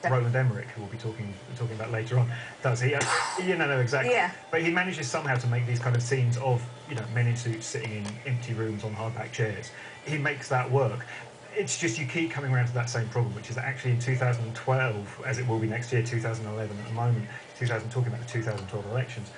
Roland Emmerich, who we'll be talking about later on, does. He, no, exactly. Yeah. But he manages somehow to make these kind of scenes of, men in suits sitting in empty rooms on hardback chairs. He makes that work. It's just you keep coming around to that same problem, which is that actually in 2012, as it will be next year, 2011 at the moment, talking about the 2012 elections,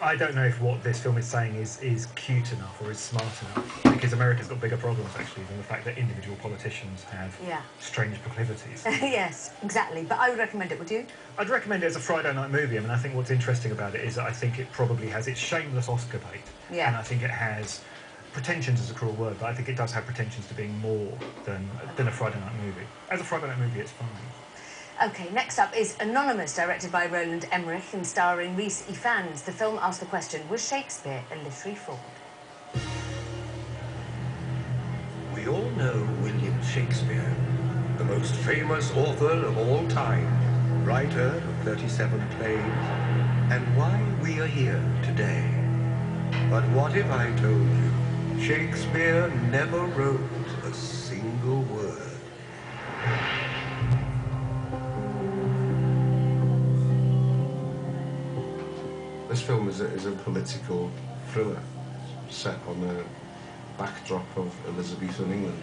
I don't know if what this film is saying is cute enough or is smart enough, because America's got bigger problems, actually, than the fact that individual politicians have strange proclivities. Yes, exactly. But I would recommend it, would you? I'd recommend it as a Friday night movie. I mean, I think what's interesting about it is that I think it probably has its shameless Oscar bait. Yeah. And I think it has... Pretensions is a cruel word, but I think it does have pretensions to being more than a Friday night movie. As a Friday night movie, it's fine. OK, next up is Anonymous, directed by Roland Emmerich and starring Rhys Ifans. The film asks the question, was Shakespeare a literary fraud? We all know William Shakespeare, the most famous author of all time, writer of 37 plays, and why we are here today. But what if I told you Shakespeare never wrote a single word? This film is a political thriller set on a backdrop of Elizabethan England,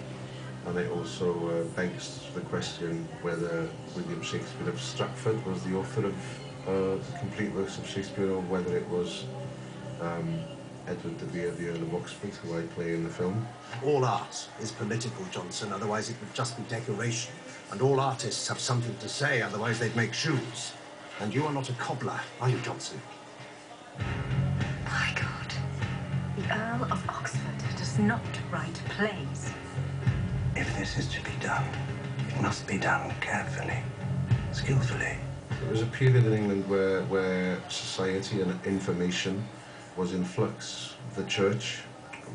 and it also begs the question whether William Shakespeare of Stratford was the author of the complete works of Shakespeare, or whether it was Edward de Vere, the Earl of Oxford, who I play in the film. All art is political, Johnson, otherwise it would just be decoration. And all artists have something to say, otherwise they'd make shoes. And you are not a cobbler, are you, Johnson? My God. The Earl of Oxford does not write plays. If this is to be done, it must be done carefully, skillfully. There was a period in England where society and information was in flux. The church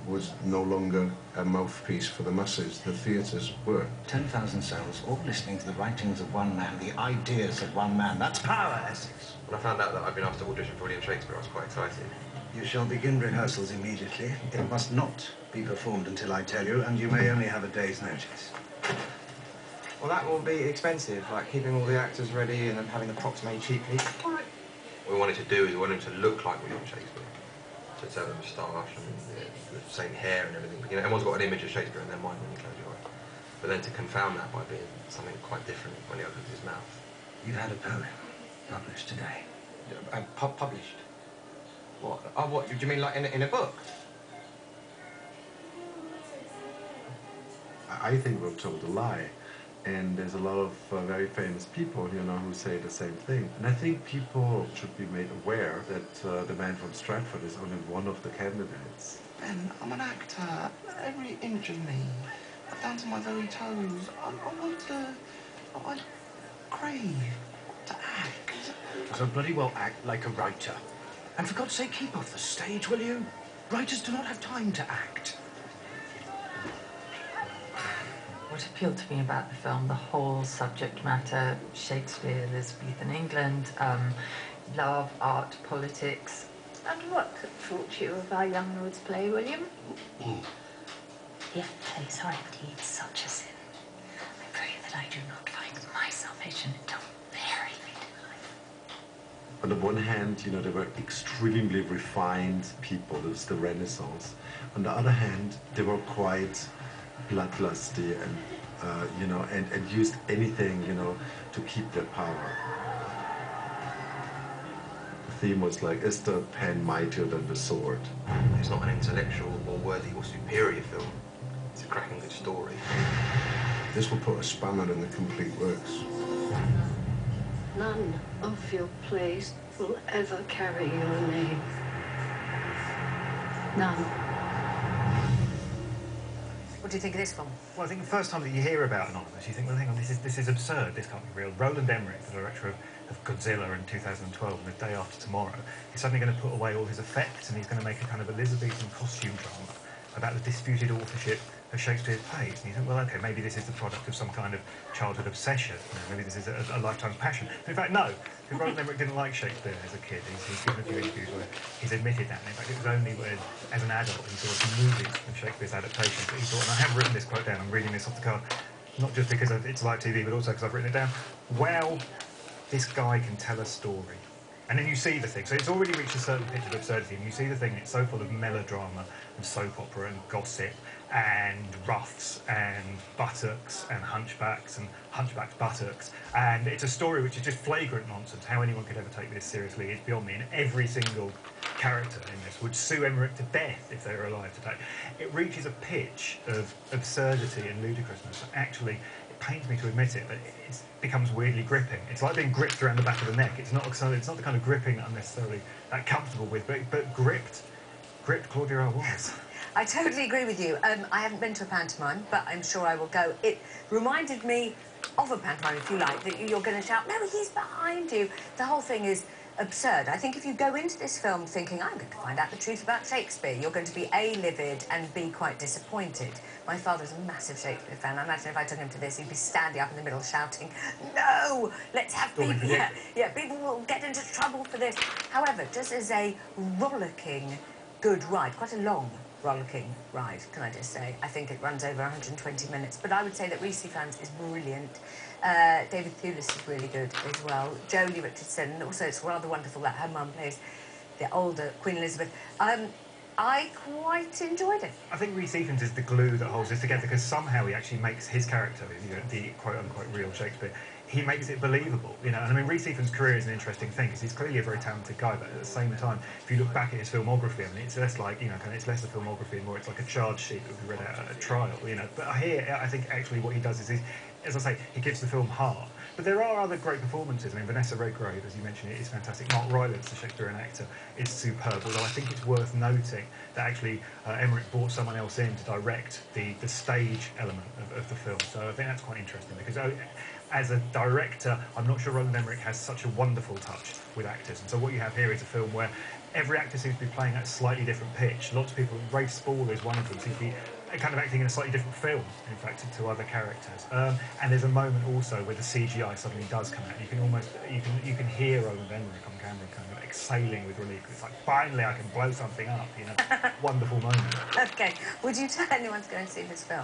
was no longer a mouthpiece for the masses. The theatres were. 10,000 cells, all listening to the writings of one man, the ideas of one man. That's power, Essex. When I found out that I'd been asked to audition for William Shakespeare, I was quite excited. You shall begin rehearsals immediately. It must not be performed until I tell you, and you may only have a day's notice. Well, that will be expensive, like keeping all the actors ready and then having the props made cheaply. What we wanted to do is we wanted him to look like William Shakespeare. To have a moustache and the same hair and everything. But, everyone's got an image of Shakespeare in their mind when you close your eyes. But then to confound that by being something quite different when he opens his mouth. You've had a poem published today. Published? What? Oh, what? Do you mean like in a book? I think we've told a lie. And there's a lot of very famous people, who say the same thing. And I think people should be made aware that the man from Stratford is only one of the candidates. Ben, I'm an actor. Every inch of me, down to my very toes. I crave to act. So bloody well act like a writer. And for God's sake, keep off the stage, will you? Writers do not have time to act. What appealed to me about the film, the whole subject matter, Shakespeare, Elizabethan England, love, art, politics. And what thought you of our young lord's play, William? If plays are indeed such a sin, I pray that I do not find my salvation until very late in life. On the one hand, they were extremely refined people. It was the Renaissance. On the other hand, they were quite bloodlusty and used anything, to keep their power. The theme was like, is the pen mightier than the sword? It's not an intellectual or worthy or superior film. It's a cracking good story. This will put a spanner in the complete works. None of your plays will ever carry your name. None. What do you think of this film? Well, I think the first time that you hear about Anonymous, you think, well, hang on, this is absurd, this can't be real. Roland Emmerich, the director of Godzilla in 2012 and The Day After Tomorrow, is suddenly going to put away all his effects and he's going to make a kind of Elizabethan costume drama about the disputed authorship of Shakespeare's plays. And you think, well, OK, maybe this is the product of some kind of childhood obsession. Maybe this is a lifetime's passion. But in fact, no. Because Roland Emmerich didn't like Shakespeare as a kid. He's given a few interviews where he's admitted that. And in fact, it was only when, as an adult, he saw some movies of Shakespeare's adaptations that he thought, and I have written this quote down, I'm reading this off the card, not just because it's live TV, but also because I've written it down. Wow, this guy can tell a story. And then you see the thing. So it's already reached a certain pitch of absurdity, and you see the thing, and it's so full of melodrama and soap opera and gossip and roughs and buttocks and hunchbacks and hunchbacked buttocks. And it's a story which is just flagrant nonsense. How anyone could ever take this seriously is beyond me. And every single character in this would sue Emmerich to death if they were alive today. It reaches a pitch of absurdity and ludicrousness. Actually, it pains me to admit it, but it becomes weirdly gripping. It's like being gripped around the back of the neck. It's not the kind of gripping that I'm necessarily that comfortable with, but gripped Claudia I was. I totally agree with you. I haven't been to a pantomime, but I'm sure I will go. It reminded me of a pantomime, if you like, that you're going to shout, no, he's behind you. The whole thing is absurd. I think if you go into this film thinking, I'm going to find out the truth about Shakespeare, you're going to be A, livid, and B, quite disappointed. My father's a massive Shakespeare fan. I imagine if I took him to this, he'd be standing up in the middle shouting, no, let's have people... Yeah, people will get into trouble for this. However, just as a rollicking good ride, quite a long rollicking ride, can I just say. I think it runs over 120 minutes, but I would say that Reese Ifans is brilliant. David Thewlis is really good as well. Jolie Richardson, and also it's rather wonderful that her mum plays the older Queen Elizabeth. I quite enjoyed it. I think Reese Ifans is the glue that holds this together, because somehow he actually makes his character, the quote-unquote real Shakespeare, he makes it believable, you know. And I mean, Reese Ifans' career is an interesting thing, because he's clearly a very talented guy, but at the same time, if you look back at his filmography, I mean, it's less like, you know, it's less a filmography and more it's like a charge sheet that would be read out at a trial, you know. But here, I think actually what he does is, as I say, he gives the film heart. But there are other great performances. I mean, Vanessa Redgrave, as you mentioned, is fantastic. Mark Rylance, the Shakespearean actor, is superb. Although I think it's worth noting that actually Emmerich brought someone else in to direct the stage element of the film. So I think that's quite interesting, because as a director, I'm not sure Roland Emmerich has such a wonderful touch with actors. And so what you have here is a film where every actor seems to be playing at a slightly different pitch. Lots of people, Rafe Spall is one of them, seems to be kind of acting in a slightly different film, in fact, to other characters. And there's a moment also where the CGI suddenly does come out. You can almost, you can hear Roland Emmerich on camera kind of exhaling with relief. It's like, finally I can blow something up, you know. Wonderful moment. Okay. Would you tell anyone to go and see this film?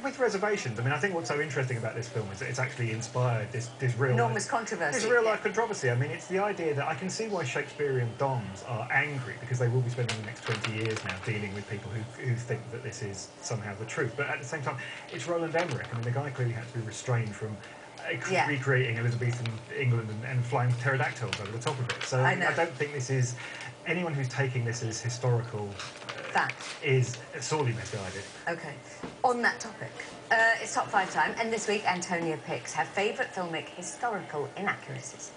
With reservations. I mean, I think what's so interesting about this film is that it's actually inspired this real... enormous controversy. This real-life controversy. I mean, it's the idea that I can see why Shakespearean dons are angry, because they will be spending the next 20 years now dealing with people who think that this is somehow the truth. But at the same time, it's Roland Emmerich. I mean, the guy clearly had to be restrained from recreating Elizabethan England and flying pterodactyls over the top of it. So I don't think this is... Anyone who's taking this as historical is sorely misguided. Okay. On that topic, it's Top 5 time, and this week Antonia picks her favourite filmic historical inaccuracies.